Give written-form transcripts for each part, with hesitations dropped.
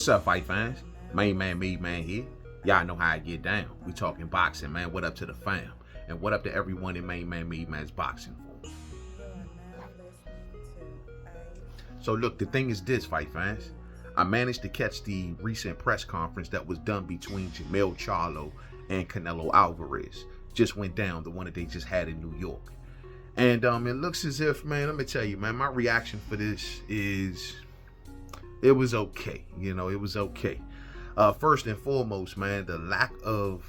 What's up, fight fans? Mainman Mademan here. Y'all know how I get down. We talking boxing, man. What up to the fam? And what up to everyone in Mainman Mademan's boxing form? So look, the thing is this, fight fans. I managed to catch the recent press conference that was done between Jermell Charlo and Canelo Alverez. Just went down, the one that they just had in New York. And it looks as if, man, let me tell you, man, my reaction for this is, it was okay. You know, it was okay. First and foremost, man, the lack of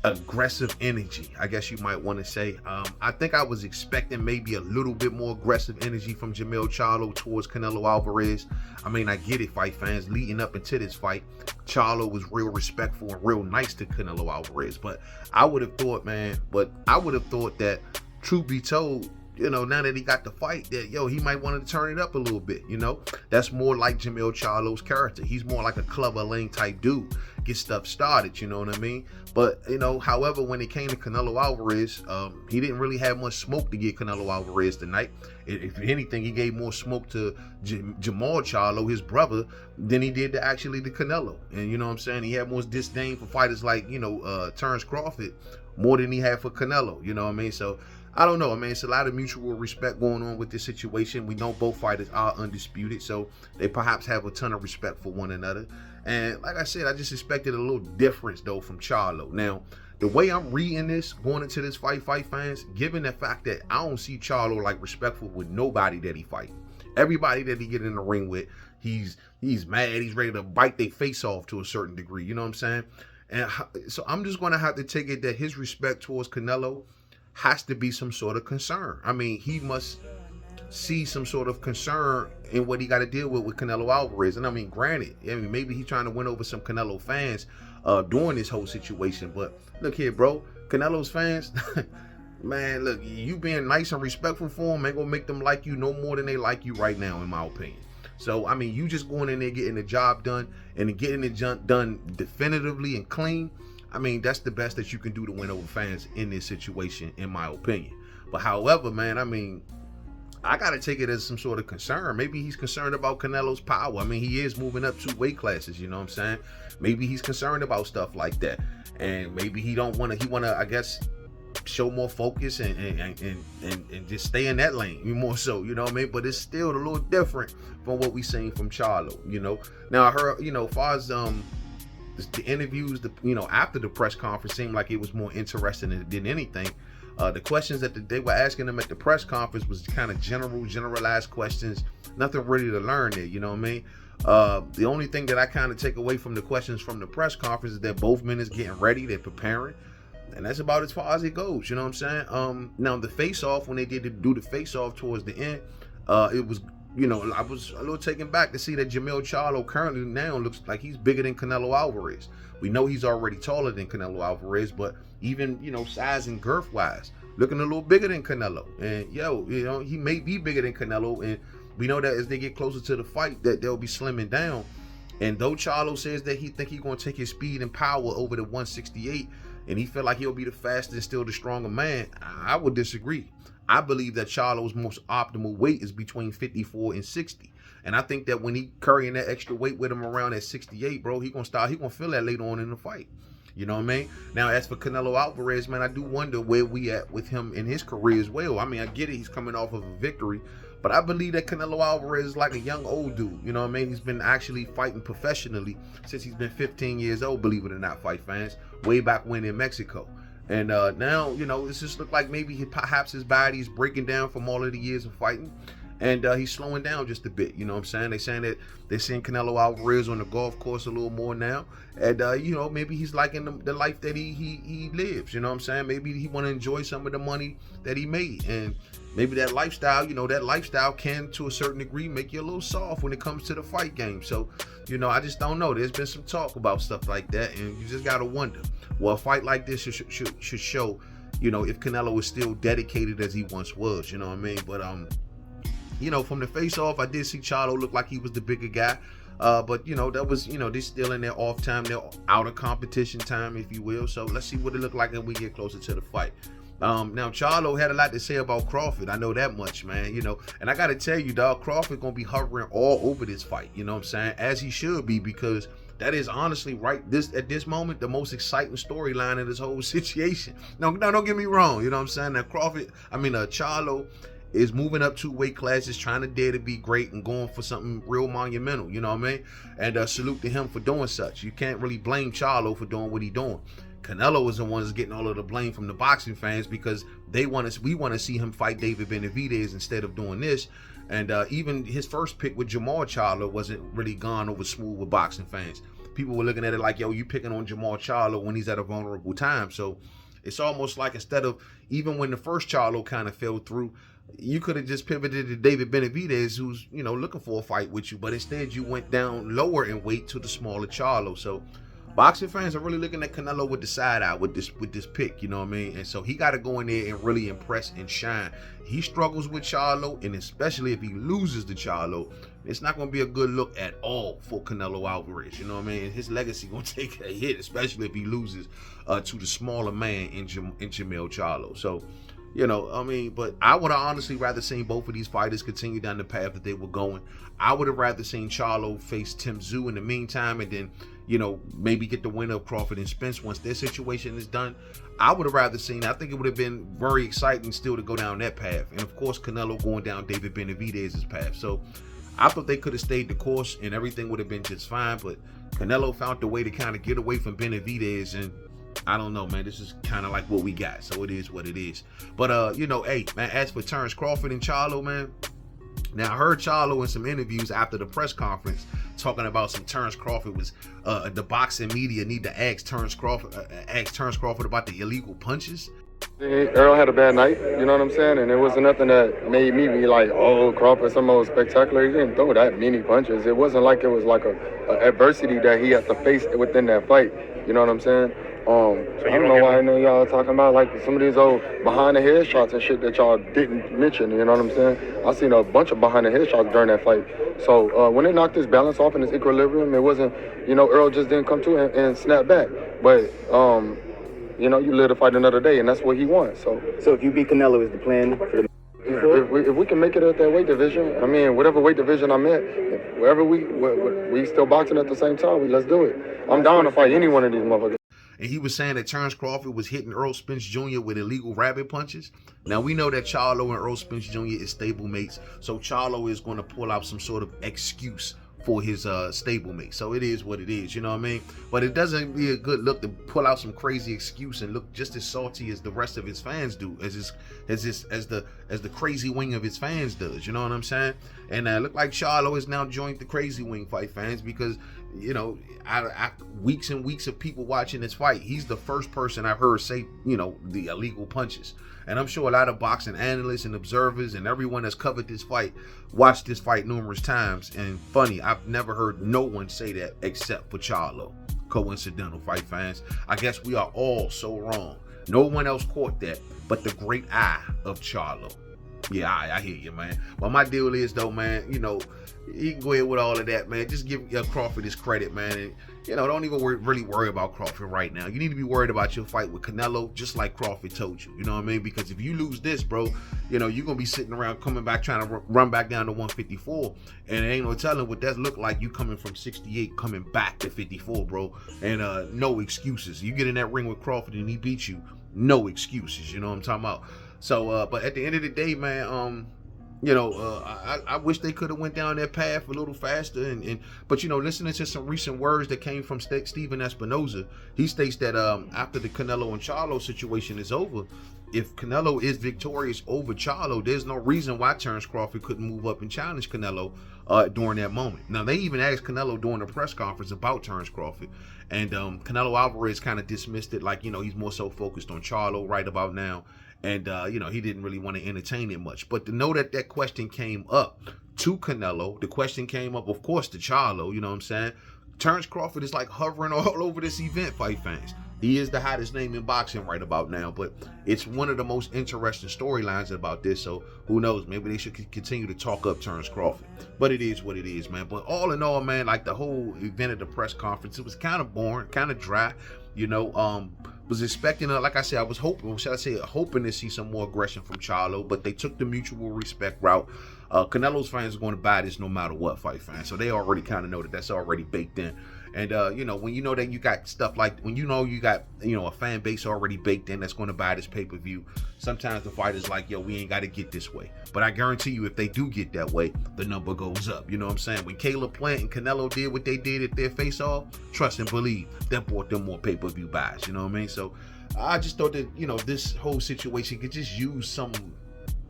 aggressive energy, I guess you might want to say. I think I was expecting maybe a little bit more aggressive energy from Jermell Charlo towards Canelo Alvarez. I mean, I get it, fight fans. Leading up into this fight, Charlo was real respectful and real nice to Canelo Alvarez. But I would have thought, man, that, truth be told, you know, now that he got the fight, that, yo, he might want to turn it up a little bit, you know? That's more like Jermell Charlo's character. He's more like a Clubber Lang type dude. Get stuff started, you know what I mean? But, you know, however, when it came to Canelo Alvarez, he didn't really have much smoke to get Canelo Alvarez tonight. If anything, he gave more smoke to Jermell Charlo, his brother, than he did to actually the Canelo. And, you know what I'm saying? He had more disdain for fighters like, you know, Terrence Crawford more than he had for Canelo, you know what I mean? So, I don't know, man. It's a lot of mutual respect going on with this situation. We know both fighters are undisputed, so they perhaps have a ton of respect for one another. And like I said, I just expected a little difference, though, from Charlo. Now, the way I'm reading this, going into this fight fans, given the fact that I don't see Charlo like respectful with nobody that he fight. Everybody that he get in the ring with, he's mad, he's ready to bite their face off to a certain degree. You know what I'm saying? And so I'm just going to have to take it that his respect towards Canelo has to be some sort of concern. I mean, he must see some sort of concern in what he got to deal with Canelo Alvarez. And I mean, granted, I mean, maybe he's trying to win over some Canelo fans during this whole situation. But look here, bro, Canelo's fans, man, look, you being nice and respectful for them ain't gonna make them like you no more than they like you right now, in my opinion. So, I mean, you just going in there getting the job done and getting it done definitively and clean. I mean, that's the best that you can do to win over fans in this situation, in my opinion. But however, man, I mean, I got to take it as some sort of concern. Maybe he's concerned about Canelo's power. I mean, he is moving up 2 weight classes, you know what I'm saying? Maybe he's concerned about stuff like that. And maybe he want to, I guess, show more focus and just stay in that lane more so, you know what I mean? But it's still a little different from what we seen from Charlo, you know? Now, I heard, you know, as far as the interviews, you know, after the press conference seemed like it was more interesting than anything. The questions that they were asking them at the press conference was kind of generalized questions. Nothing really to learn there, you know what I mean? The only thing that I kind of take away from the questions from the press conference is that both men is getting ready, they're preparing. And that's about as far as it goes, you know what I'm saying? Now, the face-off, when they did do the face-off towards the end, it was, you know, I was a little taken back to see that Jermell Charlo currently now looks like he's bigger than Canelo Alvarez. We know he's already taller than Canelo Alvarez, but even, you know, size and girth-wise, looking a little bigger than Canelo. And, yo, you know, he may be bigger than Canelo, and we know that as they get closer to the fight that they'll be slimming down. And though Charlo says that he think he's going to take his speed and power over the 168, and he feel like he'll be the fastest and still the stronger man, I would disagree. I believe that Charlo's most optimal weight is between 54 and 60. And I think that when he carrying that extra weight with him around at 68, bro, he gonna feel that later on in the fight. You know what I mean? Now, as for Canelo Alvarez, man, I do wonder where we at with him in his career as well. I mean, I get it, he's coming off of a victory, but I believe that Canelo Alvarez is like a young old dude. You know what I mean? He's been actually fighting professionally since he's been 15 years old, believe it or not, fight fans, way back when in Mexico. And now, you know, it's just look like maybe perhaps his body's breaking down from all of the years of fighting. And he's slowing down just a bit, you know what I'm saying? They're saying that they're seeing Canelo Alvarez on the golf course a little more now. And, you know, maybe he's liking the life that he lives, you know what I'm saying? Maybe he want to enjoy some of the money that he made. And maybe that lifestyle, you know, that lifestyle can, to a certain degree, make you a little soft when it comes to the fight game. So, you know, I just don't know. There's been some talk about stuff like that, and you just got to wonder. Well, a fight like this should show, you know, if Canelo is still dedicated as he once was, you know what I mean? But, you know, from the face-off, I did see Charlo look like he was the bigger guy. But, you know, that was, you know, they're still in their off time, their out of competition time, if you will. So let's see what it look like as we get closer to the fight. Now Charlo had a lot to say about Crawford. I know that much, man. And I gotta tell you, dog, Crawford gonna be hovering all over this fight. You know what I'm saying? As he should be, because that is honestly at this moment the most exciting storyline in this whole situation. No, don't get me wrong. You know what I'm saying? Now Charlo is moving up 2 weight classes, trying to dare to be great and going for something real monumental. You know what I mean? And salute to him for doing such. You can't really blame Charlo for doing what he's doing. Canelo is the one that's getting all of the blame from the boxing fans, because we want to see him fight David Benavidez instead of doing this. And even his first pick with Jermell Charlo wasn't really gone over smooth with boxing fans. People were looking at it like, yo, you picking on Jermell Charlo when he's at a vulnerable time. So it's almost like, instead of, even when the first Charlo kind of fell through, you could have just pivoted to David Benavidez, who's, looking for a fight with you. But instead you went down lower in weight to the smaller Charlo. So boxing fans are really looking at Canelo with the side eye with this pick, you know what I mean? And so he got to go in there and really impress and shine. He struggles with Charlo, and especially if he loses to Charlo, it's not going to be a good look at all for Canelo Alverez, you know what I mean? His legacy going to take a hit, especially if he loses to the smaller man in Jermell Charlo. So, but I would have honestly rather seen both of these fighters continue down the path that they were going. I would have rather seen Charlo face Tim Tszyu in the meantime, and then, maybe get the winner of Crawford and Spence once their situation is done. I would have rather seen, I think it would have been very exciting still to go down that path. And of course, Canelo going down David Benavidez's path. So I thought they could have stayed the course and everything would have been just fine, but Canelo found a way to kind of get away from Benavidez, and I don't know, man. This is kind of like what we got, so it is what it is. But hey, man, as for Terrence Crawford and Charlo, man, now I heard Charlo in some interviews after the press conference talking about some Terrence Crawford was the boxing media need to ask Terrence Crawford about the illegal punches. Earl had a bad night, you know what I'm saying? And it wasn't nothing that made me be like, oh, Crawford, some old spectacular. He didn't throw that many punches. It wasn't like it was like a adversity that he had to face within that fight. You know what I'm saying? So I don't know why I know y'all talking about like some of these old behind the head shots and shit that y'all didn't mention. You know what I'm saying? I seen a bunch of behind the head shots during that fight. So when they knocked his balance off and his equilibrium, it wasn't, Earl just didn't come to and snap back. But you live to fight another day, and that's what he wants. So if you beat Canelo, is the plan for the... If we can make it at that weight division, I mean, whatever weight division I'm at, wherever we still boxing at the same time, let's do it. I'm down to fight any one of these motherfuckers. And he was saying that Terrence Crawford was hitting Earl Spence Jr. with illegal rabbit punches. Now, we know that Charlo and Earl Spence Jr. is stablemates, so Charlo is going to pull out some sort of excuse for his stablemate. So it is what it is, you know what I mean? But it doesn't be a good look to pull out some crazy excuse and look just as salty as the rest of his fans do, as the crazy wing of his fans does, you know what I'm saying? And look like Charlo has now joined the crazy wing fight fans, because weeks and weeks of people watching this fight, he's the first person I've heard say, the illegal punches. And I'm sure a lot of boxing analysts and observers and everyone that's covered this fight watched this fight numerous times. And funny, I've never heard no one say that except for Charlo. Coincidental, fight fans. I guess we are all so wrong. No one else caught that but the great eye of Charlo. Yeah, I hear you, man. But my deal is, though, man, you can go ahead with all of that, man. Just give Crawford his credit, man. And, don't even really worry about Crawford right now. You need to be worried about your fight with Canelo, just like Crawford told you. You know what I mean? Because if you lose this, bro, you're going to be sitting around coming back trying to run back down to 154. And it ain't no telling what that look like, you coming from 68, coming back to 54, bro. And no excuses. You get in that ring with Crawford and he beats you, no excuses. You know what I'm talking about? So, but at the end of the day, man, I wish they could have went down that path a little faster. But listening to some recent words that came from Steven Espinoza, he states that after the Canelo and Charlo situation is over, if Canelo is victorious over Charlo, there's no reason why Terrence Crawford couldn't move up and challenge Canelo during that moment. Now, they even asked Canelo during the press conference about Terrence Crawford, and Canelo Alvarez kind of dismissed it like, he's more so focused on Charlo right about now. And, he didn't really want to entertain it much. But to know that that question came up to Canelo, the question came up, of course, to Charlo, you know what I'm saying? Terrence Crawford is like hovering all over this event, fight fans. He is the hottest name in boxing right about now, but it's one of the most interesting storylines about this. So who knows? Maybe they should continue to talk up Terrence Crawford. But it is what it is, man. But all in all, man, like the whole event at the press conference, it was kind of boring, kind of dry. You know, was expecting, like I said, I was hoping, should I say, hoping to see some more aggression from Charlo, but they took the mutual respect route. Canelo's fans are going to buy this no matter what, fight fans. So they already kind of know that that's already baked in. And, you know, when you know that you got stuff like, when you know you got, you know, a fan base already baked in that's going to buy this pay-per-view, sometimes the fighter's like, yo, we ain't got to get this way. But I guarantee you, if they do get that way, the number goes up. You know what I'm saying? When Caleb Plant and Canelo did what they did at their face-off, trust and believe, that brought them more pay-per-view buys. You know what I mean? So I just thought that, you know, this whole situation could just use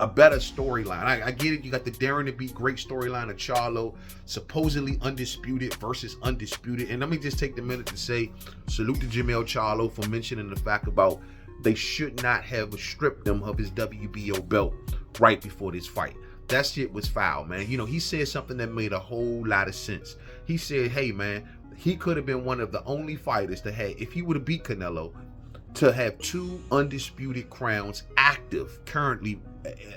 a better storyline. I get it. You got the daring to be great storyline of Charlo, supposedly undisputed versus undisputed. And let me just take the minute to say salute to Jermell Charlo for mentioning the fact about they should not have stripped him of his WBO belt right before this fight. That shit was foul, man. You know, he said something that made a whole lot of sense. He said, hey, man, he could have been one of the only fighters to have, if he would have beat Canelo, to have 2 undisputed crowns active, currently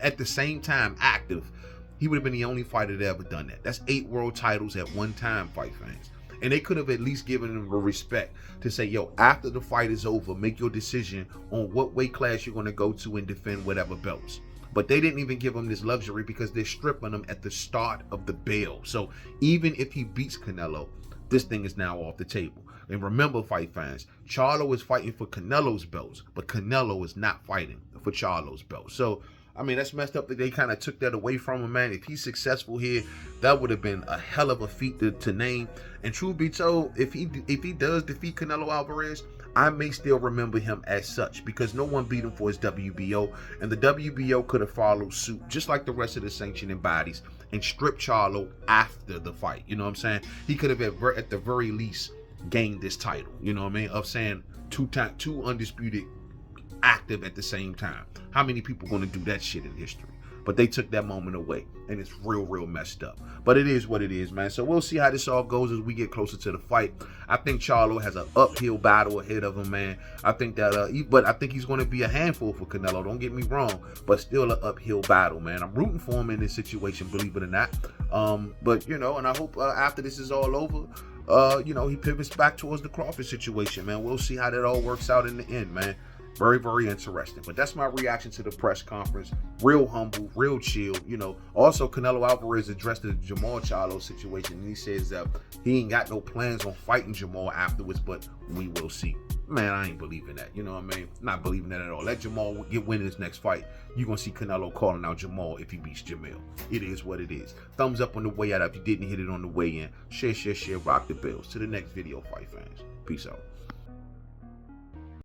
at the same time active. He would have been the only fighter that ever done that. That's 8 world titles at one time, fight fans. And they could have at least given him the respect to say, yo, after the fight is over, make your decision on what weight class you're going to go to and defend whatever belts. But they didn't even give him this luxury because they're stripping him at the start of the bell. So even if he beats Canelo, this thing is now off the table. And remember, fight fans, Charlo is fighting for Canelo's belts, but Canelo is not fighting for Charlo's belt. So, I mean, that's messed up that they kind of took that away from him, man. If he's successful here, that would have been a hell of a feat to name. And truth be told, if he does defeat Canelo Alverez, I may still remember him as such because no one beat him for his WBO, and the WBO could have followed suit just like the rest of the sanctioning bodies and stripped Charlo after the fight. You know what I'm saying? He could have at the very least gained this title. You know what I mean? Of saying two undisputed active at the same time. How many people going to do that shit in history? But they took that moment away, and it's real messed up. But it is what it is, man. So we'll see how this all goes as we get closer to the fight. I think Charlo has an uphill battle ahead of him, man. I think that, but I think he's going to be a handful for Canelo. Don't get me wrong, but still an uphill battle, man. I'm rooting for him in this situation, believe it or not. But you know, and I hope after this is all over, you know, he pivots back towards the Crawford situation, man. We'll see how that all works out in the end, man. Very interesting. But that's my reaction to the press conference. Real humble, real chill. You know, also Canelo Alvarez addressed the Jermell Charlo situation, and he says that he ain't got no plans on fighting Jermell afterwards, but we will see. Man, I ain't believing that. You know what I mean? Not believing that at all. Let Jermell win his next fight. You're going to see Canelo calling out Jermell if he beats Jermell. It is what it is. Thumbs up on the way out if you didn't hit it on the way in. Share, rock the bells. To the next video, fight fans. Peace out.